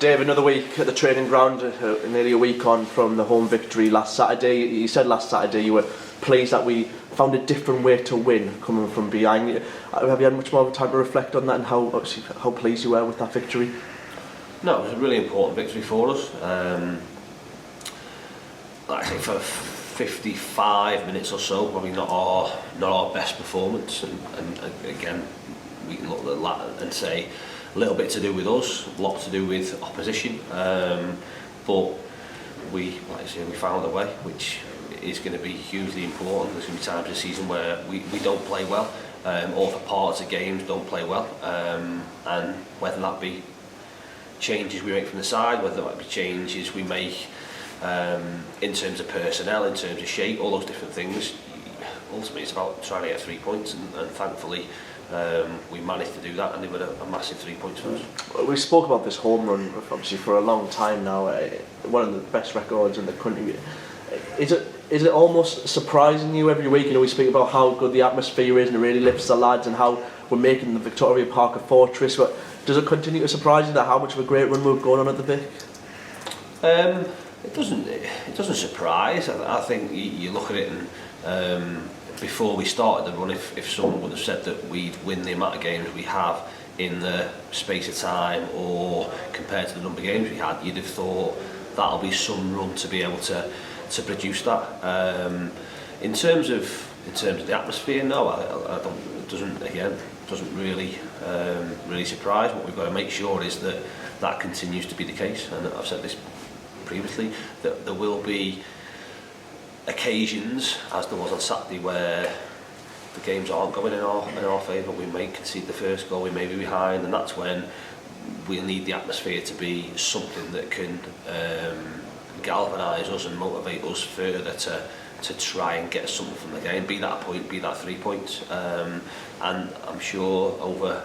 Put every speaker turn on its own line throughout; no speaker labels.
Dave, another week at the training ground, nearly a week on from the home victory last Saturday. You said last Saturday you were pleased that we found a different way to win coming from behind. Have you had much more time to reflect on that and how pleased you were with that victory?
No, it was a really important victory for us. Like I say, for 55 minutes or so, probably not our best performance, and again, we can look at that and say a little bit to do with us, a lot to do with opposition, but we found a way, which is going to be hugely important. There's going to be times this season where we don't play well, or for parts of games don't play well, and whether that be changes we make from the side, whether that be changes we make in terms of personnel, in terms of shape, all those different things. Ultimately, it's about trying to get 3 points, and thankfully we managed to do that, and they were a massive 3 points for us.
We spoke about this home run obviously for a long time now, one of the best records in the country. Is it almost surprising you every week? You know, we speak about how good the atmosphere is and it really lifts the lads and how we're making the Victoria Park a fortress, but does it continue to surprise you that how much of a great run we've going on at the Vic?
It doesn't surprise. I think you look at it and before we started the run, if someone would have said that we'd win the amount of games we have in the space of time or compared to the number of games we had, you'd have thought that'll be some run to be able to produce that. In terms of the atmosphere, no, I don't. It doesn't really surprise. What we've got to make sure is that continues to be the case, and I've said this previously, that there will be occasions, as there was on Saturday, where the games aren't going in our favour. We may concede the first goal, we may be behind, and that's when we'll need the atmosphere to be something that can galvanise us and motivate us further to try and get something from the game, be that a point, be that 3 points, and I'm sure over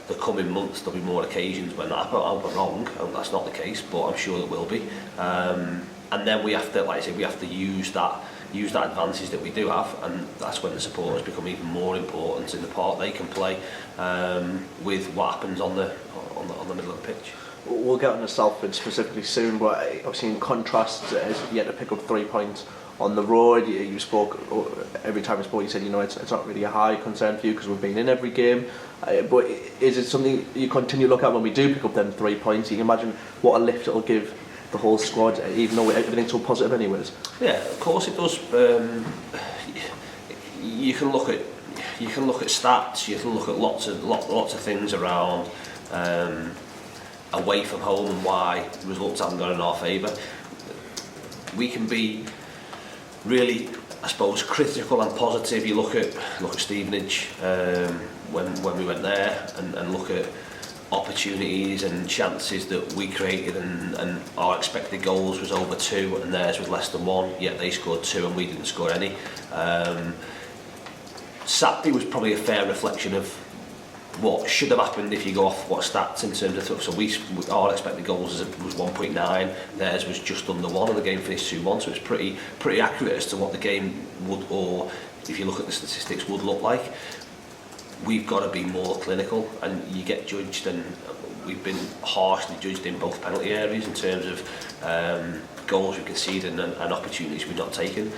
the coming months there'll be more occasions when that happens. I'm wrong, and that's not the case, but I'm sure there will be, and then we have to, like I say, we have to use that advantage that we do have, and that's when the supporters become even more important in the part they can play with what happens on the middle of the pitch.
We'll get on to Salford specifically soon, but obviously in contrast, you had to pick up 3 points on the road. You spoke, every time you spoke, you said, you know, it's not really a high concern for you because we've been in every game. But is it something you continue to look at when we do pick up them 3 points? You can imagine what a lift it'll give the whole squad, even though everything's so positive anyways.
Yeah, of course it does. You can look at stats, you can look at lots of things around away from home and why results haven't gone in our favour. We can be really, I suppose, critical and positive. You look at Stevenage when we went there, and look at opportunities and chances that we created, and our expected goals was over 2 and theirs was less than 1, yet they scored 2 and we didn't score any. Saturday was probably a fair reflection of what should have happened if you go off what stats in terms of, so our expected goals was 1.9, theirs was just under 1, and the game finished 2-1, so it's pretty accurate as to what the game would, or if you look at the statistics, would look like. We've got to be more clinical, and you get judged, and we've been harshly judged in both penalty areas in terms of goals we conceded and opportunities we've not taken.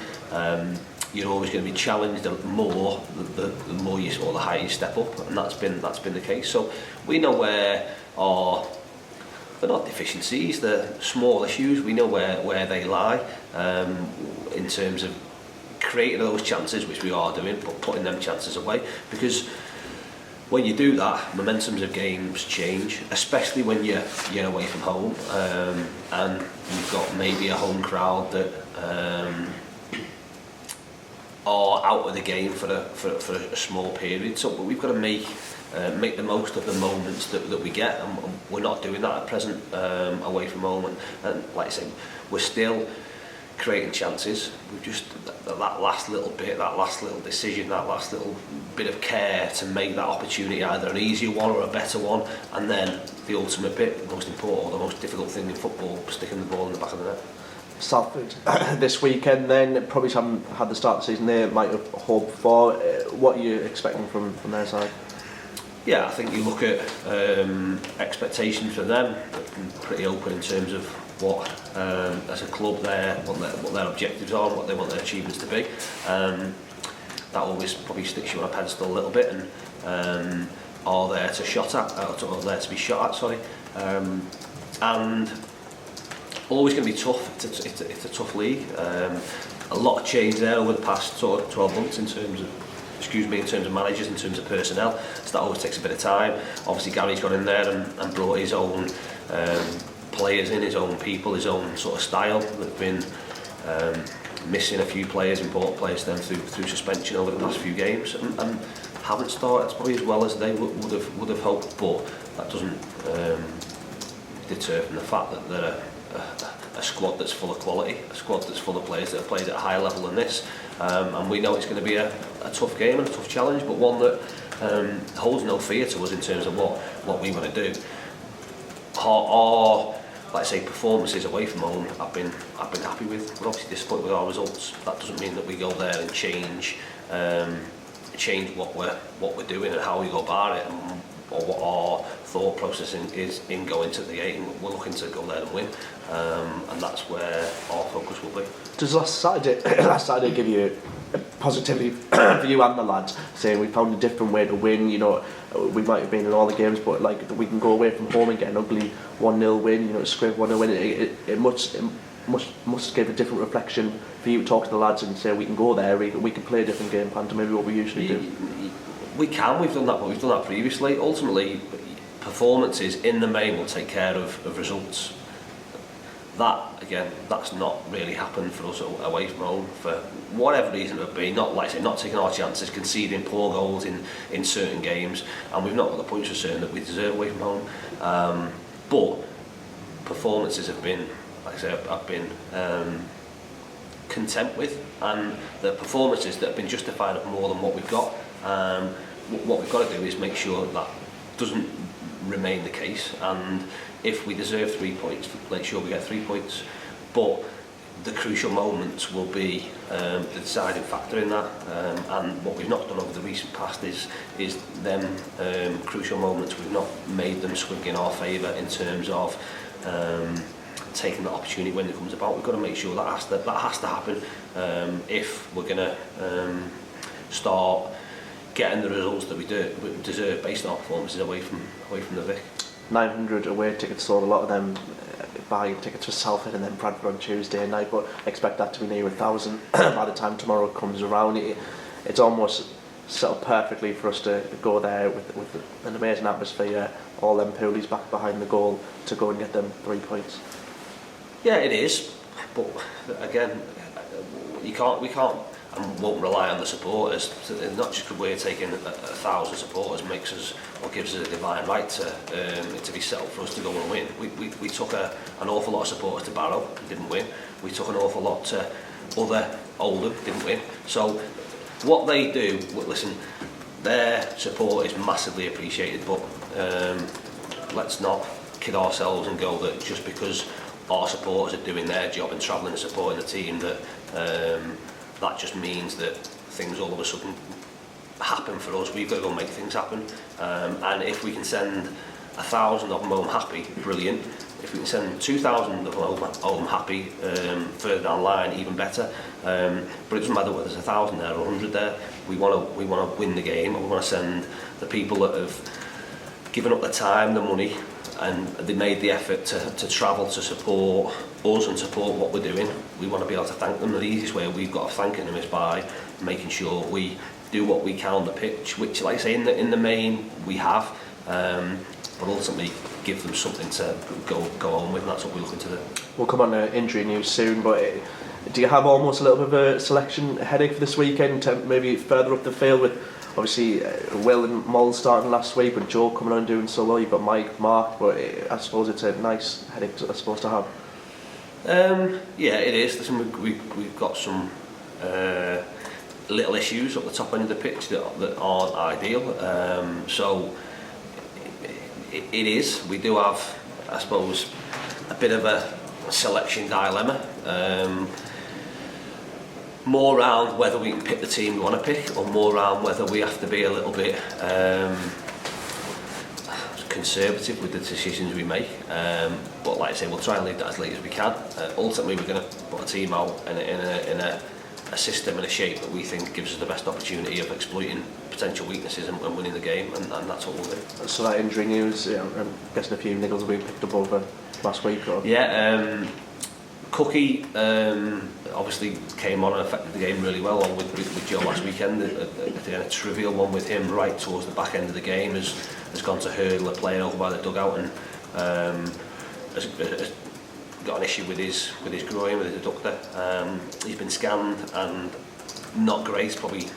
You're always going to be challenged the more you, or the higher you step up, and that's been the case. So we know where they're not deficiencies, they're small issues. We know where they lie in terms of creating those chances, which we are doing, but putting them chances away, because when you do that, momentums of games change, especially when you're away from home, and you've got maybe a home crowd that are out of the game for a small period. So we've got to make the most of the moments that we get, and we're not doing that at present away from home. And like I say, we're still creating chances. We've just that last little bit, that last little decision, that last little bit of care to make that opportunity either an easier one or a better one, and then the ultimate bit, the most important or the most difficult thing in football, sticking the ball in the back of the net.
Salford this weekend then, probably haven't had the start of the season they might have hoped for. What are you expecting from their side?
Yeah, I think you look at expectations for them, they've been pretty open in terms of what, as a club, what their objectives are, what they want their achievements to be. That always probably sticks you on a pedestal a little bit, and are there to shot at, or there to be shot at, sorry. And always going to be tough. It's a tough league. A lot of change there over the past sort of 12 months in terms of managers, in terms of personnel. So that always takes a bit of time. Obviously Gary's got in there and brought his own players in, his own people, his own sort of style. They've been missing a few players, important players then through suspension over the past few games, and haven't started probably as well as they would have hoped, but that doesn't deter from the fact that they're a squad that's full of quality, a squad that's full of players that have played at a higher level than this, and we know it's going to be a tough game and a tough challenge, but one that holds no fear to us in terms of what we want to do. Our like I say, performances away from home I've been happy with. We're obviously disappointed with our results. That doesn't mean that we go there and change what we're doing and how we go about it, or what our thought process is in going to the game. We're looking to go there and win, and that's where our focus will be.
Does last Saturday give you a positivity for you and the lads, saying we found a different way to win? You know, we might have been in all the games, but like we can go away from home and get an ugly 1-0 win, you know, a scrape 1-0 win. It must give a different reflection for you to talk to the lads and say we can go there, we can play a different game plan to maybe what we usually do.
We can, we've done that, but we've done that previously. Ultimately, performances in the main will take care of results. That, again, that's not really happened for us away from home for whatever reason it would be. Not like I say, not taking our chances, conceding poor goals in certain games, and we've not got the points for certain that we deserve away from home. But performances have been, like I say, I've been content with, and the performances that have been justified of more than what we've got. What we've got to do is make sure that doesn't remain the case, and if we deserve 3 points, make sure we get 3 points. But the crucial moments will be the deciding factor in that, and what we've not done over the recent past is them crucial moments. We've not made them swing in our favour in terms of taking the opportunity when it comes about. We've got to make sure that has to happen if we're going to start getting the results that we deserve based on our performances away from the Vic. 900
away tickets sold, a lot of them buying tickets for Salford and then Bradford on Tuesday night, but I expect that to be near 1,000 by the time tomorrow comes around. It's almost set up perfectly for us to go there with an amazing atmosphere, all them poolies back behind the goal to go and get them 3 points.
Yeah, it is, but again, we can't and won't rely on the supporters. So not just because we're taking 1,000 supporters makes us or gives us a divine right to be set up for us to go and win. We took an awful lot of supporters to Barrow, didn't win. We took an awful lot to Oldham, didn't win. So what they do, listen, their support is massively appreciated, but let's not kid ourselves and go that just because our supporters are doing their job and travelling and supporting the team that just means that things all of a sudden happen for us. We've got to go and make things happen, and if we can send 1,000 of them home happy, brilliant. If we can send 2,000 of them home happy, further down the line, even better. But it doesn't matter whether there's 1,000 there or 100 there. We want to win the game, and we want to send the people that have given up their time, the money, and they made the effort to travel to support us and support what we're doing. We want to be able to thank them. The easiest way we've got of thanking them is by making sure we do what we can on the pitch, which, like I say, in the main we have, but ultimately give them something to go on with, and that's what we're looking to do.
We'll come on to injury news soon, but do you have almost a little bit of a selection headache for this weekend, to maybe further up the field with obviously Will and Moll starting last week, and Joe coming on and doing so well? You've got Mike, Mark, but I suppose it's a nice headache I suppose to have.
Yeah, it is. Listen, we've got some little issues at the top end of the pitch that aren't ideal. So it is. We do have, I suppose, a bit of a selection dilemma. More around whether we can pick the team we want to pick, or more around whether we have to be a little bit conservative with the decisions we make, but like I say, we'll try and leave that as late as we can. Ultimately, we're going to put a team out in a system and a shape that we think gives us the best opportunity of exploiting potential weaknesses and winning the game, and that's what we'll do.
So that injury news, I'm guessing a few niggles have been picked up over last week, or?
Yeah, Cookie obviously came on and affected the game really well, along with Joe last weekend. A trivial one with him right towards the back end of the game has gone to hurdle a player over by the dugout, and has got an issue with his groin, with his adductor. He's been scanned and not great. He's probably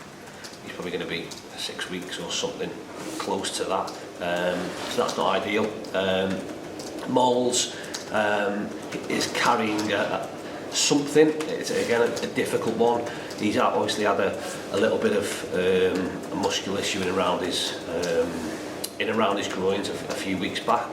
going to be 6 weeks or something close to that. So that's not ideal. Moles is carrying something. It's again a difficult one. He's obviously had a little bit of a muscular issue in around his groins a few weeks back.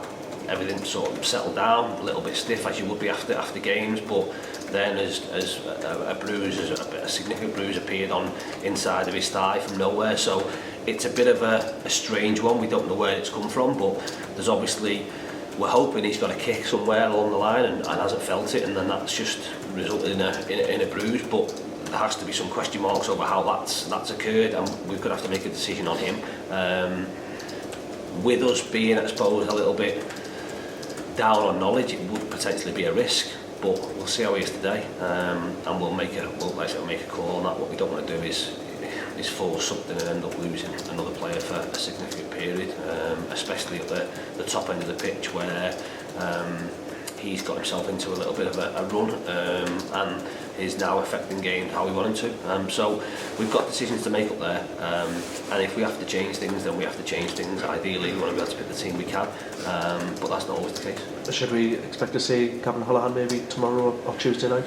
Everything sort of settled down, a little bit stiff as you would be after games, but then as a significant bruise appeared on inside of his thigh from nowhere. So it's a bit of a strange one. We don't know where it's come from, but there's obviously, we're hoping he's got a kick somewhere along the line and hasn't felt it, and then that's just resulted in a bruise. But there has to be some question marks over how that's occurred, and we're going to have to make a decision on him. With us being, I suppose, a little bit down on knowledge, it would potentially be a risk, but we'll see how he is today, and we'll make a call on that. What we don't want to do is force something and end up losing another player for a significant period, especially at the top end of the pitch, where he's got himself into a little bit of a run, and is now affecting games how we want him to. So we've got decisions to make up there, and if we have to change things, then we have to change things. Ideally, we want to be able to pick the team we can, but that's not always the case.
Should we expect to see Gavin Holohan maybe tomorrow or Tuesday night?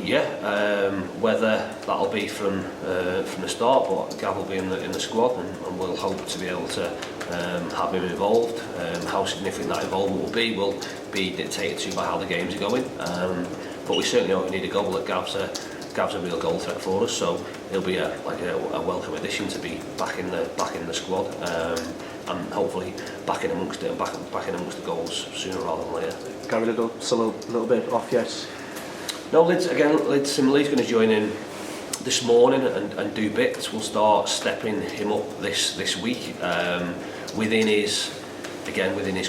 Yeah, whether that'll be from the start, but Gav will be in the squad, and we'll hope to be able to have him involved. How significant that involvement will be dictated to by how the games are going. But we certainly don't need a goal. That Gav's a real goal threat for us, so he'll be a welcome addition to be back in the squad, and hopefully back in amongst it and back in amongst the goals sooner rather than later.
Gary Liddell still a little bit off yet?
No, Lyd similarly is going to join in this morning and do bits. We'll start stepping him up this week within his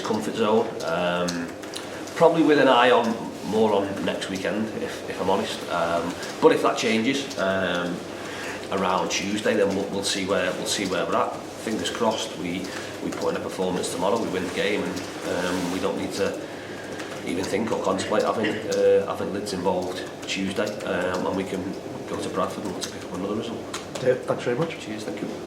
comfort zone. Probably with an eye on more on next weekend, if I'm honest. But if that changes around Tuesday, then we'll see where we're at. Fingers crossed. We put in a performance tomorrow. We win the game, and we don't need to even think or contemplate having Lids involved Tuesday, and we can go to Bradford and look to pick up another result.
Dave, thanks very much.
Cheers, thank you.